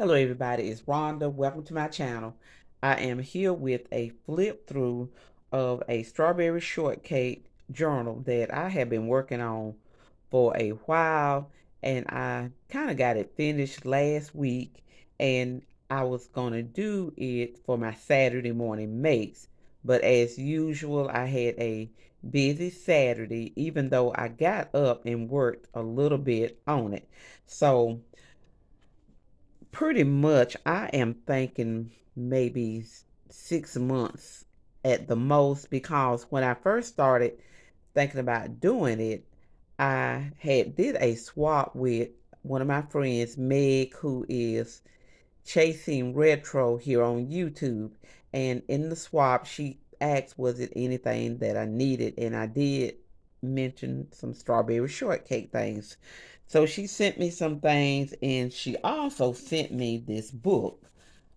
Hello everybody, it's Rhonda. Welcome to my channel. I am here with a flip through of a strawberry shortcake journal that I have been working on for a while, and I kind of got it finished last week, and I was going to do it for my Saturday morning makes, but as usual I had a busy Saturday even though I got up and worked a little bit on it. So pretty much, I am thinking maybe 6 months at the most, because when I first started thinking about doing it, I had did a swap with one of my friends, Meg, who is chasing retro here on YouTube. And in the swap, she asked, was it anything that I needed? And I did mention some strawberry shortcake things. So she sent me some things, and she also sent me this book.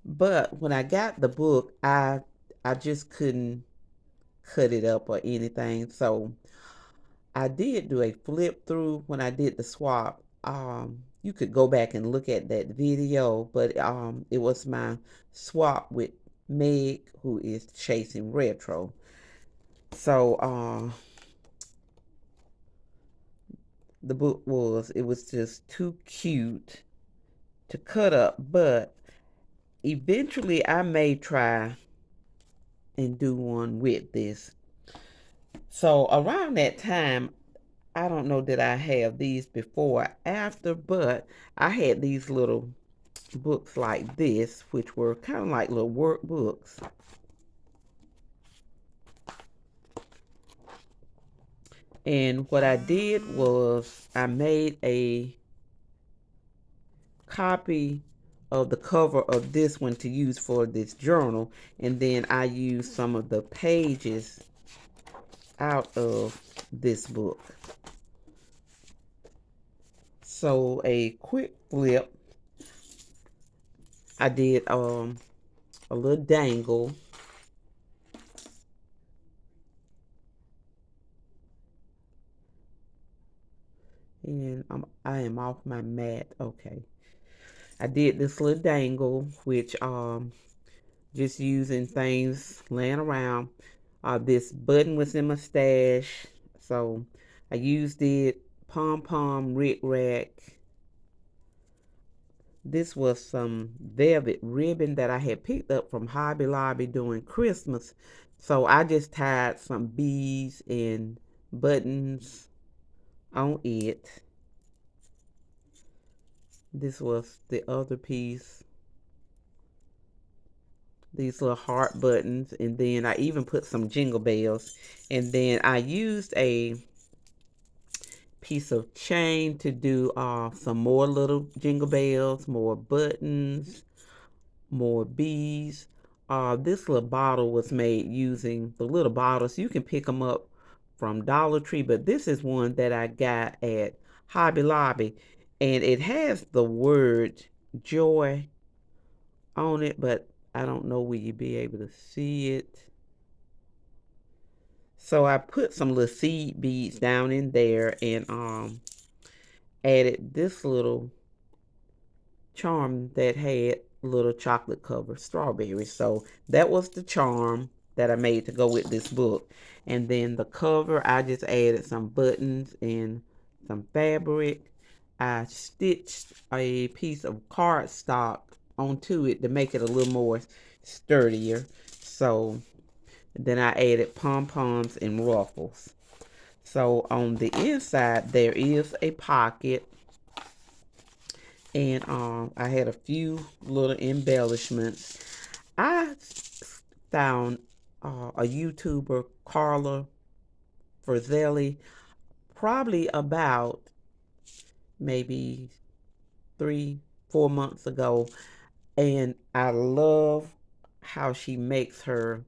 But when I got the book, I just couldn't cut it up or anything. So I did do a flip through when I did the swap. You could go back and look at that video, but it was my swap with Meg, who is chasing retro. So the book was just too cute to cut up, but eventually I may try and do one with this. So around that time, I don't know that I have these before or after, but I had these little books like this, which were kind of like little workbooks. And what I did was I made a copy of the cover of this one to use for this journal, and then I used some of the pages out of this book. So a quick flip, I did a little dangle, and I am off my mat. Okay, I did this little dangle, which just using things laying around. This button was in my stash, so I used it. Pom pom rick rack. This was some velvet ribbon that I had picked up from Hobby Lobby during Christmas. So I just tied some beads and buttons on it. This was the other piece. These little heart buttons. And then I even put some jingle bells. And then I used a piece of chain to do some more little jingle bells, more buttons, more bees. This little bottle was made using the little bottles. You can pick them up from Dollar Tree, but this is one that I got at Hobby Lobby, and it has the word joy on it, but I don't know will you be able to see it. So I put some little seed beads down in there, and added this little charm that had little chocolate covered strawberries. So that was the charm that I made to go with this book. And then the cover, I just added some buttons and some fabric. I stitched a piece of cardstock onto it to make it a little more sturdier. So then I added pom-poms and ruffles. So on the inside there is a pocket, and I had a few little embellishments. I found a YouTuber, Karla Frizzelli, probably about maybe 3, 4 months ago, and I love how she makes her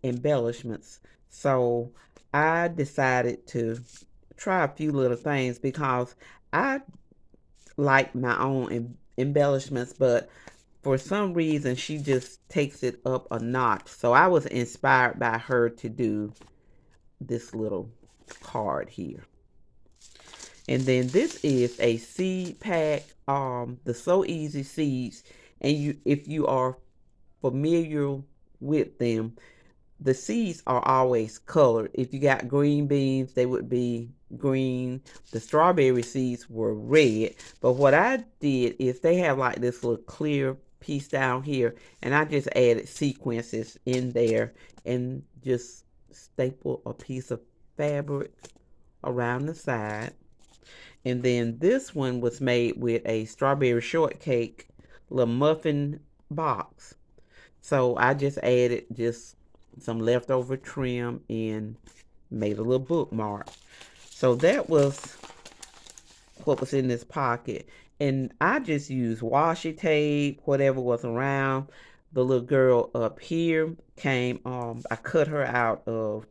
embellishments. So I decided to try a few little things because I like my own embellishments, but for some reason she just takes it up a notch. So I was inspired by her to do this little card here. And then this is a seed pack, the So Easy seeds. And if you are familiar with them, the seeds are always colored. If you got green beans, they would be green. The strawberry seeds were red. But what I did is they have like this little clear piece down here, and I just added sequences in there and just staple a piece of fabric around the side. And then this one was made with a strawberry shortcake little muffin box. So I just added just some leftover trim and made a little bookmark. So that was what was in this pocket. And I just used washi tape, whatever was around. The little girl up here came, I cut her out of,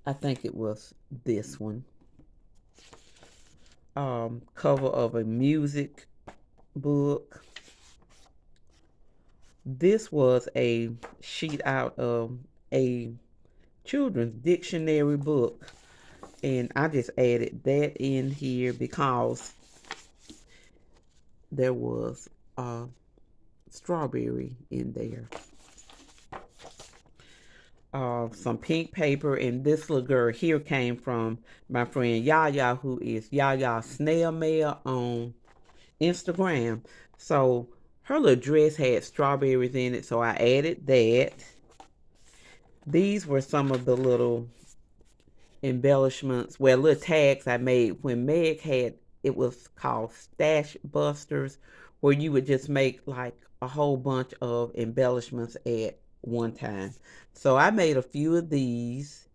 I think it was this one, cover of a music book. This was a sheet out of a children's dictionary book, and I just added that in here because there was a strawberry in there. Some pink paper, and this little girl here came from my friend Yaya, who is Yaya Snail Mail on Instagram. So her little dress had strawberries in it, so I added that. These were some of the little embellishments, well, little tags I made when Meg had, it was called Stash Busters, where you would just make like a whole bunch of embellishments at one time. So I made a few of these,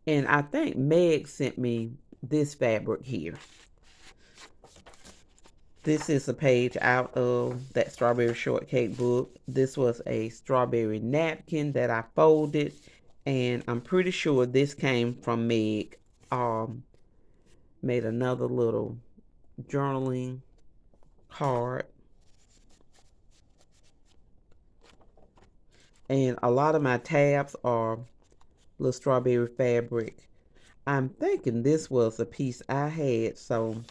and I think Meg sent me this fabric here. This is a page out of that strawberry shortcake book. This was a strawberry napkin that I folded, and I'm pretty sure this came from Meg. Made another little journaling card. And a lot of my tabs are little strawberry fabric. I'm thinking this was a piece I had, so,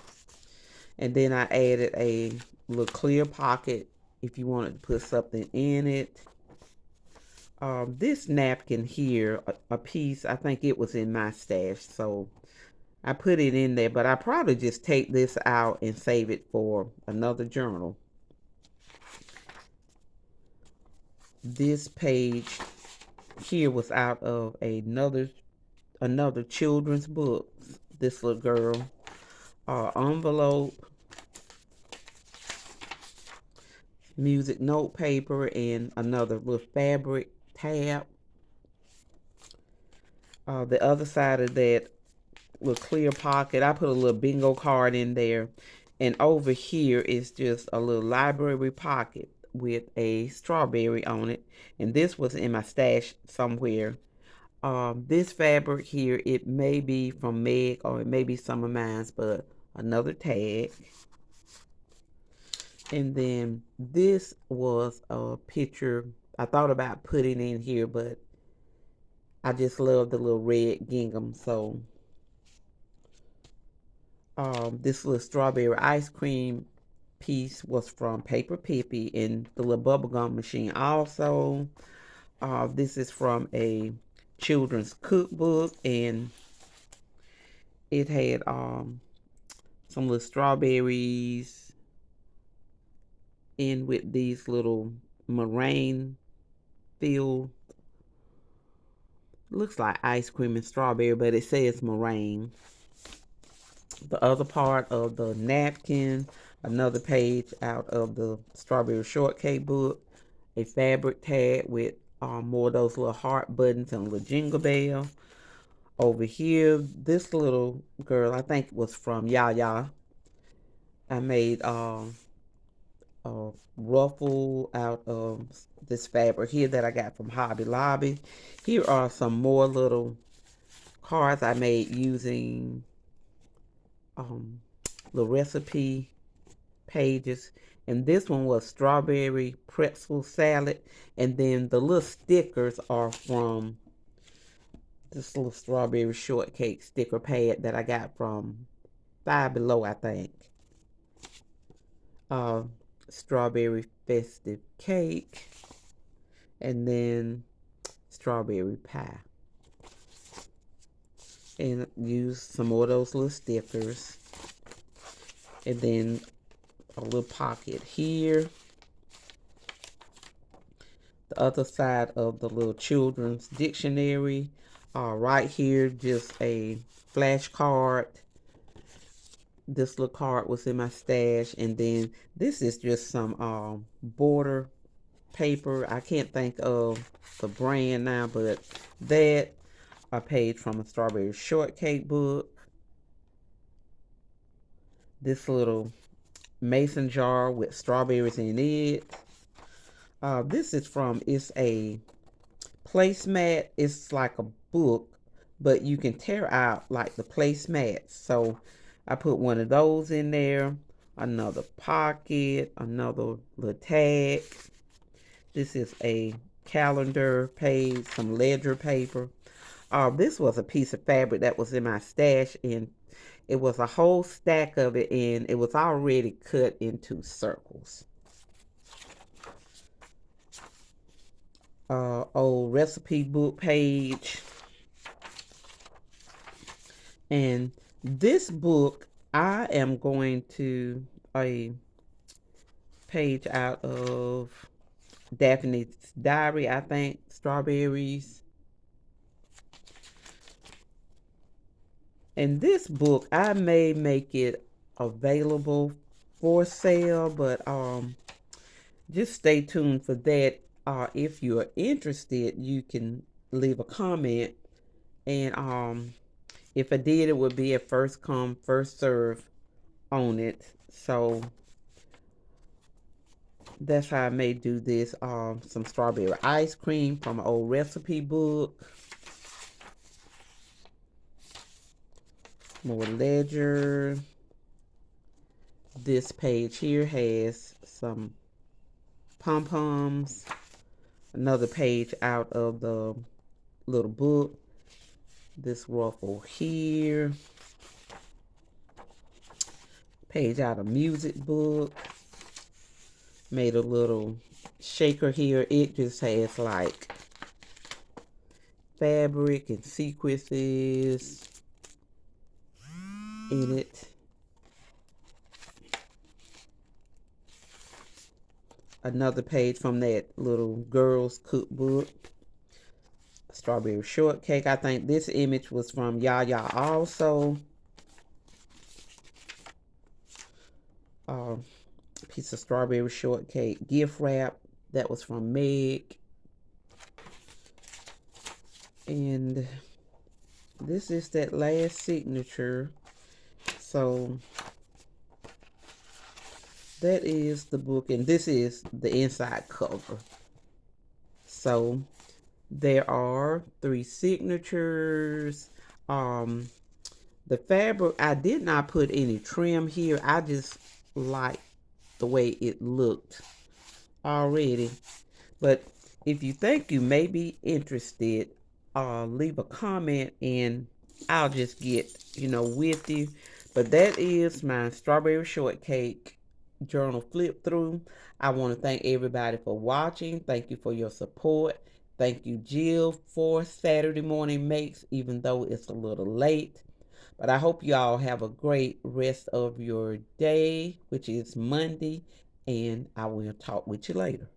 and then I added a little clear pocket if you wanted to put something in it. This napkin here, a piece, I think it was in my stash, so I put it in there, but I probably just take this out and save it for another journal. This page here was out of another children's book. This little girl, envelope, music note paper, and another little fabric tab. The other side of that little clear pocket, I put a little bingo card in there. And over here is just a little library pocket with a strawberry on it. And this was in my stash somewhere. This fabric here, it may be from Meg or it may be some of mine's, but another tag. And then this was a picture I thought about putting in here, but I just love the little red gingham. So this little strawberry ice cream piece was from Paper Pippy and the little bubblegum machine also. This is from a children's cookbook, and it had some little strawberries in with these little meringue filled, looks like ice cream and strawberry, but it says meringue. The other part of the napkin, another page out of the strawberry shortcake book, a fabric tag with more of those little heart buttons and a little jingle bell. Over here, this little girl, I think was from Yaya. I made a ruffle out of this fabric here that I got from Hobby Lobby. Here are some more little cards I made using the recipe pages. And this one was strawberry pretzel salad. And then the little stickers are from this little strawberry shortcake sticker pad that I got from Five Below, I think. strawberry festive cake, and then strawberry pie. And use some more of those little stickers. And then a little pocket here. The other side of the little children's dictionary. Right here, just a flashcard. This little card was in my stash. And then this is just some border paper. I can't think of the brand now, but that a page from a strawberry shortcake book. This little mason jar with strawberries in it. This is from, it's a placemat. It's like a book, but you can tear out like the placemats. So I put one of those in there. Another pocket, another little tag. This is a calendar page, some ledger paper. This was a piece of fabric that was in my stash, and it was a whole stack of it, and it was already cut into circles. Old recipe book page. And this book, I am going to a page out of Daphne's Diary, I think, strawberries. And this book, I may make it available for sale, but just stay tuned for that. If you're interested, you can leave a comment, and if I did, it would be a first come, first serve on it. So that's how I may do this. Some strawberry ice cream from an old recipe book. More ledger. This page here has some pom-poms. Another page out of the little book. This ruffle here. Page out of music book. Made a little shaker here. It just has like fabric and sequences in it. Another page from that little girl's cookbook. Strawberry shortcake. I think this image was from Yaya also. Piece of strawberry shortcake gift wrap. That was from Meg. And this is that last signature. So that is the book, and this is the inside cover. So there are 3 signatures. The fabric, I did not put any trim here. I just like the way it looked already. But if you think you may be interested, leave a comment and I'll just get, with you. But that is my strawberry shortcake journal flip through. I want to thank everybody for watching. Thank you for your support. Thank you, Jill, for Saturday morning makes, even though it's a little late. But I hope you all have a great rest of your day, which is Monday, and I will talk with you later.